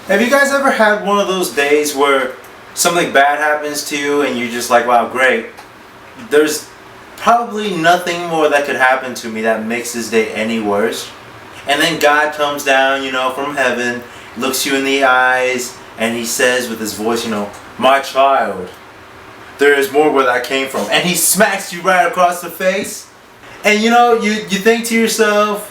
Have you guys ever had one of those days where something bad happens to you and you're just like, wow, great. There's probably nothing more that could happen to me that makes this day any worse. And then God comes down, from heaven, looks you in the eyes, and he says with his voice, my child, there is more where that came from. And he smacks you right across the face. And you think to yourself,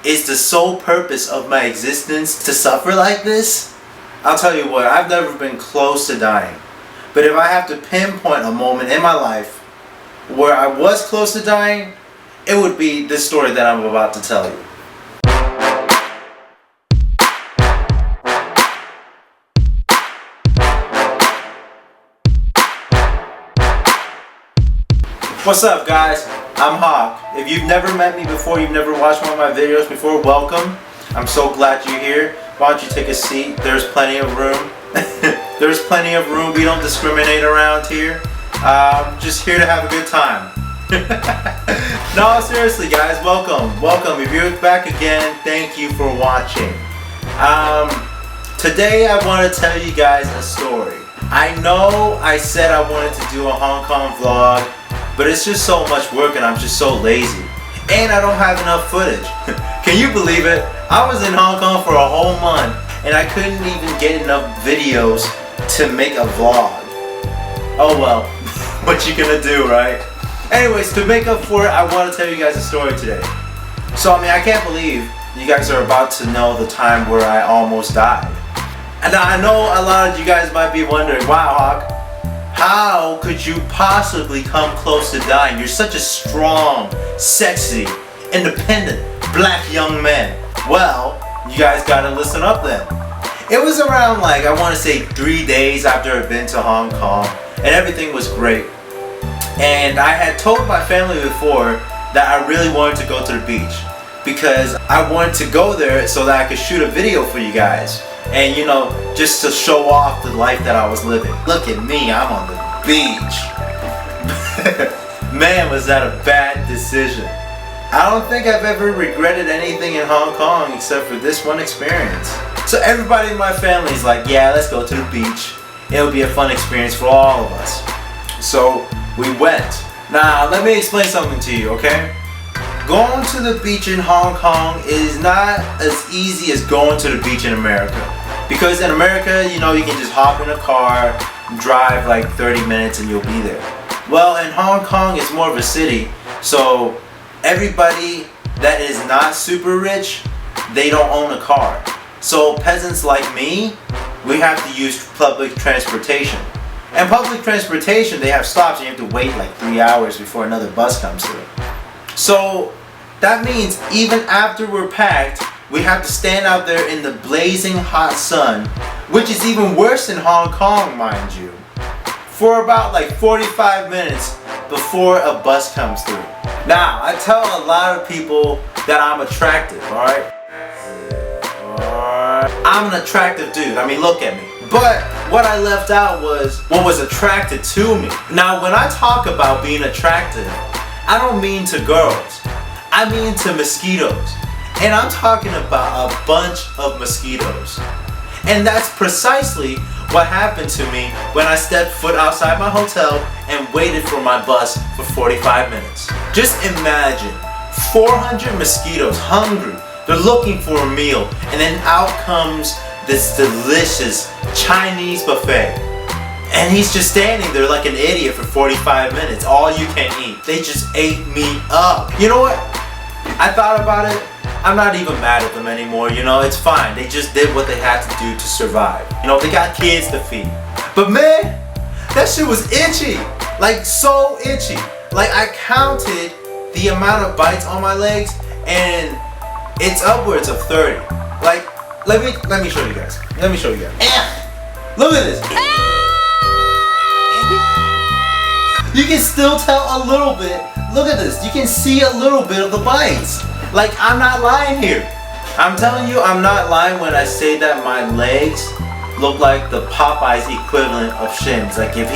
is the sole purpose of my existence to suffer like this? I'll tell you what, I've never been close to dying. But if I have to pinpoint a moment in my life where I was close to dying, it would be this story that I'm about to tell you. What's up, guys? I'm Hawk. If you've never met me before, you've never watched one of my videos before, welcome. I'm so glad you're here. Why don't you take a seat? There's plenty of room. There's plenty of room. We don't discriminate around here. Just here to have a good time. No, seriously, guys, welcome. Welcome. If you're back again, thank you for watching. Today I want to tell you guys a story. I know I said I wanted to do a Hong Kong vlog, but it's just so much work and I'm just so lazy. And I don't have enough footage. Can you believe it? I was in Hong Kong for a whole month and I couldn't even get enough videos to make a vlog. Oh well, what you gonna do, right? Anyways, to make up for it, I want to tell you guys a story today. So I can't believe you guys are about to know the time where I almost died. And I know a lot of you guys might be wondering, wow, Hawk, how could you possibly come close to dying? You're such a strong, sexy, independent, black young man. Well, you guys gotta listen up then. It was around I want to say 3 days after I'd been to Hong Kong, and everything was great. And I had told my family before that I really wanted to go to the beach because I wanted to go there so that I could shoot a video for you guys. And just to show off the life that I was living. Look at me, I'm on the beach. Man, was that a bad decision. I don't think I've ever regretted anything in Hong Kong except for this one experience. So everybody in my family is like, yeah, let's go to the beach. It'll be a fun experience for all of us. So we went. Now, let me explain something to you, okay? Going to the beach in Hong Kong is not as easy as going to the beach in America. Because in America, you can just hop in a car, drive 30 minutes and you'll be there. Well, in Hong Kong, it's more of a city. So everybody that is not super rich, they don't own a car. So peasants like me, we have to use public transportation. And public transportation, they have stops and you have to wait 3 hours before another bus comes through. So that means even after we're packed, we have to stand out there in the blazing hot sun, which is even worse in Hong Kong, mind you, for about 45 minutes before a bus comes through. Now, I tell a lot of people that I'm attractive, alright? I'm an attractive dude, look at me. But what I left out was what was attracted to me. Now, when I talk about being attractive, I don't mean to girls. I mean to mosquitoes. And I'm talking about a bunch of mosquitoes. And that's precisely what happened to me when I stepped foot outside my hotel and waited for my bus for 45 minutes. Just imagine 400 mosquitoes hungry. They're looking for a meal. And then out comes this delicious Chinese buffet. And he's just standing there like an idiot for 45 minutes. All you can eat. They just ate me up. You know what? I thought about it. I'm not even mad at them anymore, it's fine. They just did what they had to do to survive. They got kids to feed. But man, that shit was itchy. So itchy. I counted the amount of bites on my legs and it's upwards of 30. Let me show you guys. Let me show you guys. Look at this. You can still tell a little bit. Look at this. You can see a little bit of the bites. I'm not lying here. I'm telling you, I'm not lying when I say that my legs look like the Popeyes equivalent of shins. If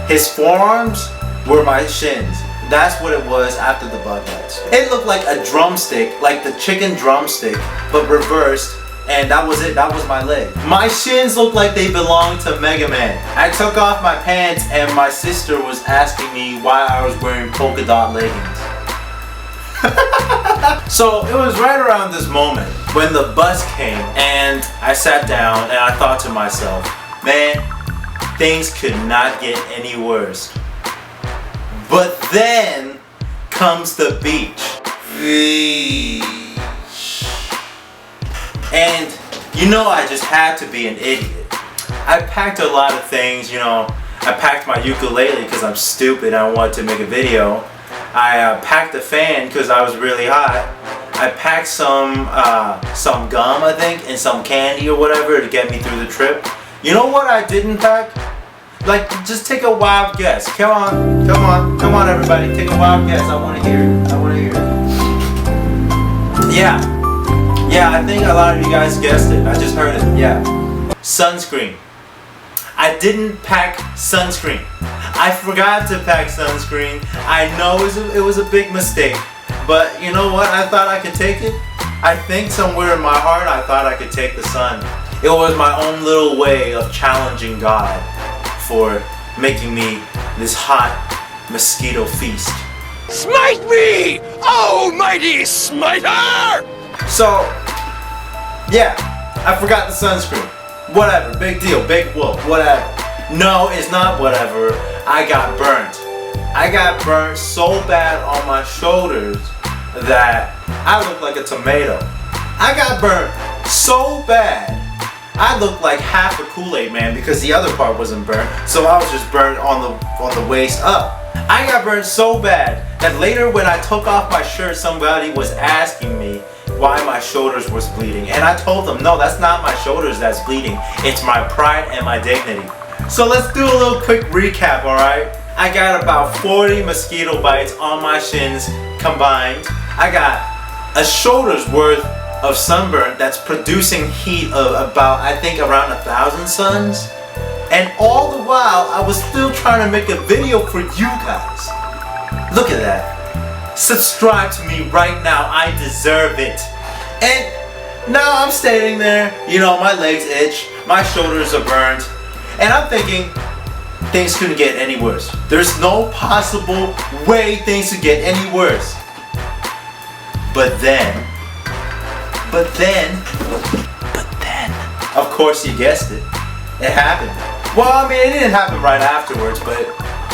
his forearms were my shins. That's what it was after the bug bites. It looked like a drumstick, like the chicken drumstick, but reversed. and that was it. That was my leg. My shins looked like they belonged to Mega Man. I took off my pants and my sister was asking me why I was wearing polka dot leggings. So it was right around this moment when the bus came and I sat down and I thought to myself, man, things could not get any worse. But then comes the beach. And you know, I just had to be an idiot. I packed a lot of things, you know. I packed my ukulele because I'm stupid and I wanted to make a video. I packed a fan because I was really hot. I packed some gum, I think, and some candy or whatever to get me through the trip. You know what I didn't pack? Like, just take a wild guess. Come on everybody, take a wild guess. I want to hear it. I want to hear it. Yeah, I think a lot of you guys guessed it. I just heard it, yeah. Sunscreen. I didn't pack sunscreen. I forgot to pack sunscreen. I know it was a big mistake. But you know what? I thought I could take it. I think somewhere in my heart I thought I could take the sun. It was my own little way of challenging God for making me this hot mosquito feast. Smite me, almighty smiter! So, yeah, I forgot the sunscreen. Whatever, big deal, big whoop, whatever. No, it's not whatever. I got burnt. I got burnt so bad on my shoulders that I looked like a tomato. I got burnt so bad. I looked like half a Kool-Aid man because the other part wasn't burnt. So I was just burnt on the waist up. I got burnt so bad that later when I took off my shirt, somebody was asking me why my shoulders was bleeding. And I told them, no, that's not my shoulders that's bleeding. It's my pride and my dignity. So let's do a little quick recap, alright? I got about 40 mosquito bites on my shins combined. I got a shoulder's worth of sunburn that's producing heat of about, I think, around 1,000 suns. And all the while, I was still trying to make a video for you guys. Look at that. Subscribe to me right now. I deserve it. And now I'm standing there, you know, my legs itch, my shoulders are burned, and I'm thinking, things couldn't get any worse. There's no possible way things could get any worse. But then, of course you guessed it, it happened. Well, I mean, it didn't happen right afterwards, but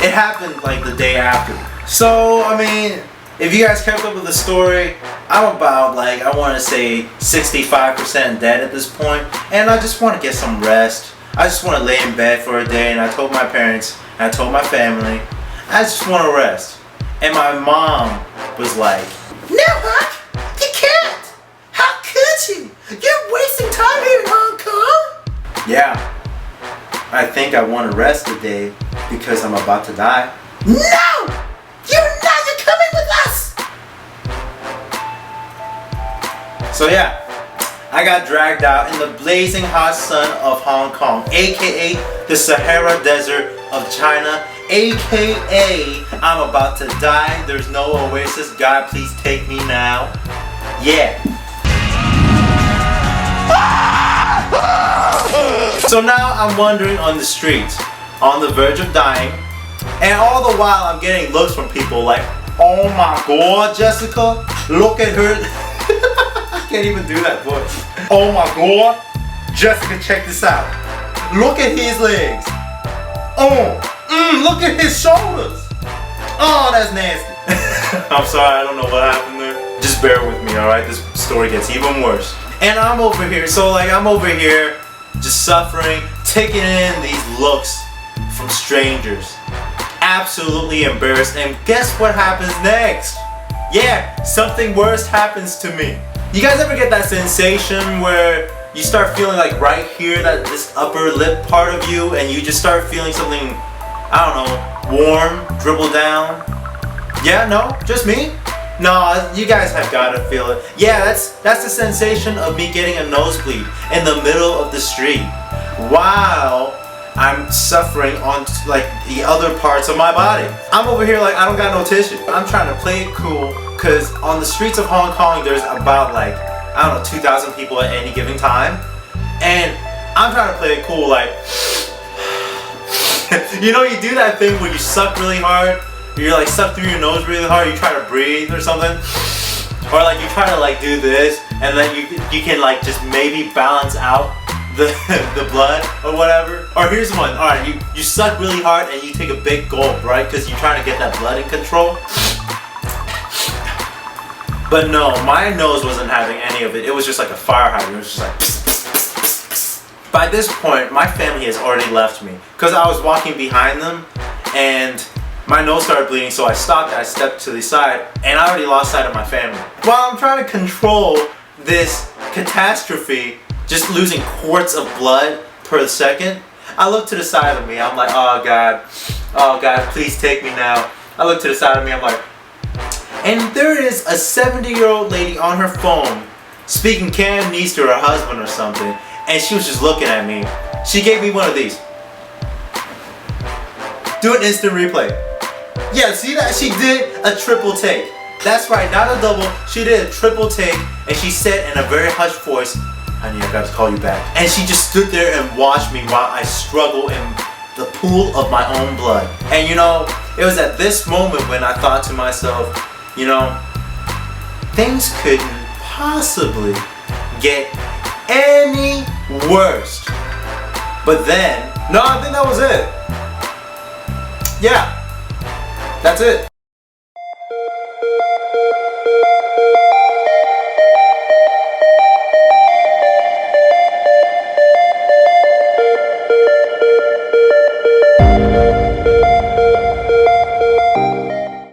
it happened like the day after. So, I mean, if you guys kept up with the story, I'm about, like, I want to say 65% dead at this point, and I just want to get some rest. I just want to lay in bed for a day, and I told my parents, and I told my family, I just want to rest. And my mom was like, no, Huck, you can't. How could you? You're wasting time here in Hong Kong. Yeah, I think I want to rest today because I'm about to die. No! You're coming with us! So yeah, I got dragged out in the blazing hot sun of Hong Kong, aka the Sahara Desert of China, aka I'm about to die, there's no oasis, God please take me now. Yeah. So now I'm wandering on the streets, on the verge of dying, and all the while I'm getting looks from people like, oh my god, Jessica, look at her. I can't even do that voice. Oh my god, Jessica, check this out. Look at his legs. Look at his shoulders. Oh, that's nasty. I'm sorry, I don't know what happened there. Just bear with me, alright? This story gets even worse. And I'm over here, I'm over here just suffering, taking in these looks from strangers. Absolutely embarrassed, and guess what happens next? Yeah, something worse happens to me. You guys ever get that sensation where you start feeling like right here, that this upper lip part of you, and you just start feeling something, I don't know, warm, dribble down? Yeah, no? Just me? No, you guys have gotta feel it. Yeah, that's the sensation of me getting a nosebleed in the middle of the street while I'm suffering on like the other parts of my body. I'm over here like I don't got no tissue. I'm trying to play it cool because on the streets of Hong Kong there's about like I don't know, 2,000 people at any given time. And I'm trying to play it cool, like, you know, you do that thing where you suck really hard, you like suck through your nose really hard, you try to breathe or something, or like you try to like do this, and then you can like just maybe balance out the blood or whatever. Or here's one. All right, you suck really hard and you take a big gulp, right? Because you're trying to get that blood in control. But no, my nose wasn't having any of it. It was just like a fire hydrant. It was just like. By this point, my family has already left me because I was walking behind them and my nose started bleeding, so I stopped and I stepped to the side and I already lost sight of my family. While I'm trying to control this catastrophe, just losing quarts of blood per second, I look to the side of me. I'm like, oh God, please take me now. I look to the side of me, I'm like, and there is a 70-year-old lady on her phone speaking Cantonese to her husband or something. And she was just looking at me. She gave me one of these. Do an instant replay. Yeah, see that? She did a triple take. That's right, not a double. She did a triple take, and she said in a very hushed voice, honey, I gotta call you back. And she just stood there and watched me while I struggle in the pool of my own blood. And you know, it was at this moment when I thought to myself, you know, things couldn't possibly get any worse. But then, no, I think that was it. Yeah, that's it.